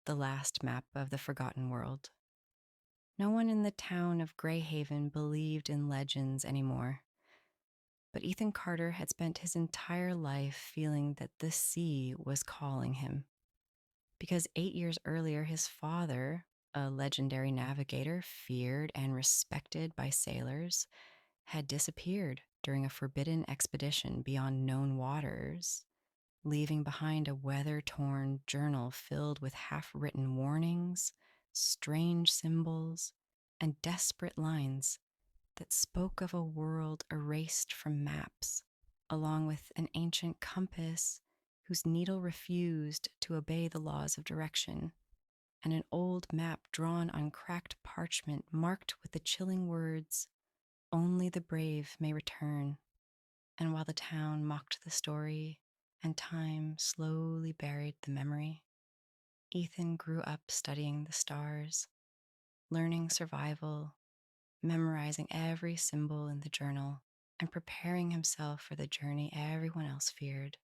the last map of the forgotten world. No one in the town of Greyhaven believed in legends anymore. But Ethan Carter had spent his entire life feeling that the sea was calling him. Because 8 years earlier, his father, a legendary navigator feared and respected by sailors, had disappeared during a forbidden expedition beyond known waters, leaving behind a weather-torn journal filled with half-written warnings, strange symbols, and desperate lines that spoke of a world erased from maps, along with an ancient compass whose needle refused to obey the laws of direction, and an old map drawn on cracked parchment marked with the chilling words, "Only the brave may return." And while the town mocked the story and time slowly buried the memory, Ethan grew up studying the stars, learning survival, memorizing every symbol in the journal, and preparing himself for the journey everyone else feared,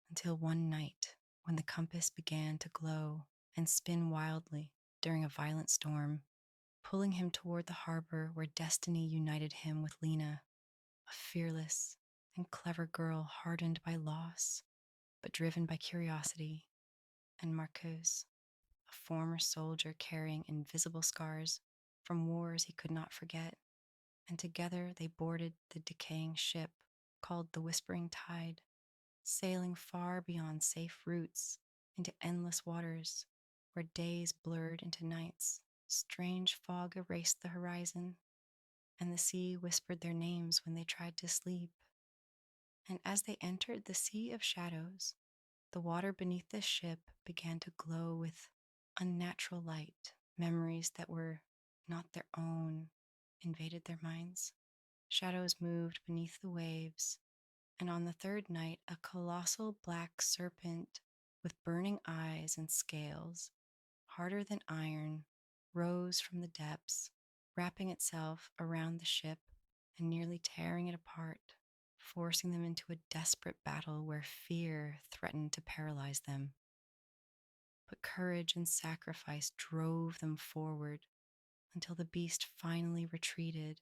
until one night when the compass began to glow and spin wildly during a violent storm, pulling him toward the harbor where destiny united him with Lena, a fearless and clever girl hardened by loss, but driven by curiosity, and Marcos, a former soldier carrying invisible scars from wars he could not forget, and together they boarded the decaying ship called the Whispering Tide, sailing far beyond safe routes into endless waters where days blurred into nights, strange fog erased the horizon, and the sea whispered their names when they tried to sleep. And as they entered the sea of shadows, the water beneath the ship began to glow with unnatural light. Memories that were not their own invaded their minds. Shadows moved beneath the waves, and on the third night, a colossal black serpent with burning eyes and scales, harder than iron, rose from the depths, wrapping itself around the ship and nearly tearing it apart, forcing them into a desperate battle where fear threatened to paralyze them. But courage and sacrifice drove them forward until the beast finally retreated,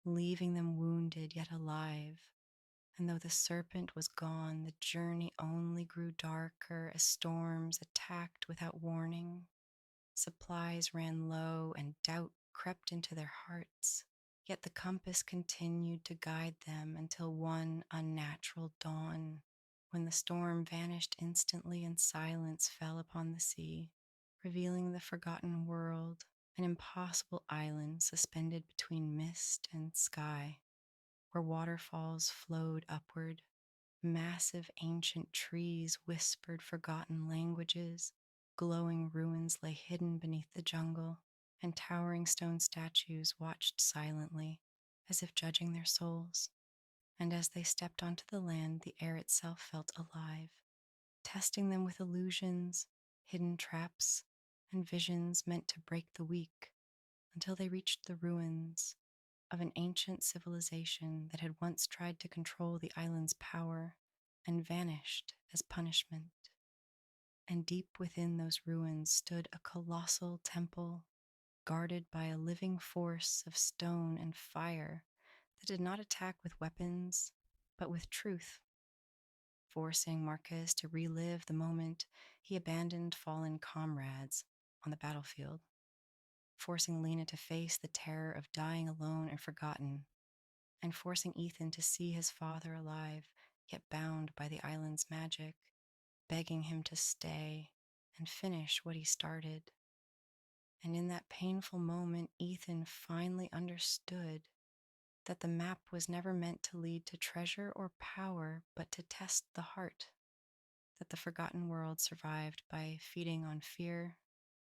leaving them wounded yet alive. And though the serpent was gone, the journey only grew darker as storms attacked without warning. Supplies ran low and doubt crept into their hearts. Yet the compass continued to guide them until one unnatural dawn, when the storm vanished instantly and silence fell upon the sea, revealing the forgotten world, an impossible island suspended between mist and sky, where waterfalls flowed upward, massive ancient trees whispered forgotten languages, glowing ruins lay hidden beneath the jungle, and towering stone statues watched silently, as if judging their souls. And as they stepped onto the land, the air itself felt alive, testing them with illusions, hidden traps, and visions meant to break the weak, until they reached the ruins of an ancient civilization that had once tried to control the island's power and vanished as punishment. And deep within those ruins stood a colossal temple, guarded by a living force of stone and fire that did not attack with weapons, but with truth, forcing Marquez to relive the moment he abandoned fallen comrades on the battlefield, forcing Lena to face the terror of dying alone and forgotten, and forcing Ethan to see his father alive, yet bound by the island's magic, begging him to stay and finish what he started. And in that painful moment, Ethan finally understood that the map was never meant to lead to treasure or power, but to test the heart, that the forgotten world survived by feeding on fear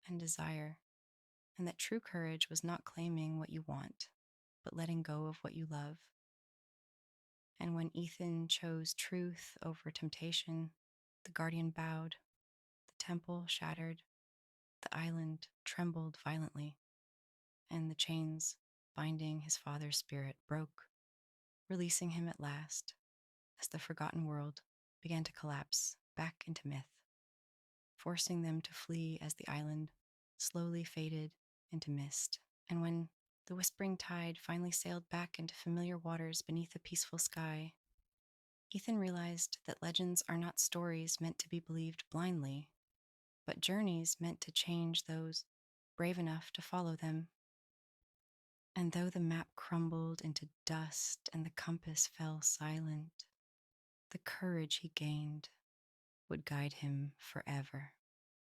and desire, and that true courage was not claiming what you want, but letting go of what you love. And when Ethan chose truth over temptation, the guardian bowed, the temple shattered, the island trembled violently, and the chains binding his father's spirit broke, releasing him at last as the forgotten world began to collapse back into myth. forcing them to flee as the island slowly faded into mist. And when the whispering tide finally sailed back into familiar waters beneath a peaceful sky, Ethan realized that legends are not stories meant to be believed blindly, but journeys meant to change those brave enough to follow them. And though the map crumbled into dust and the compass fell silent, the courage he gained would guide him forever.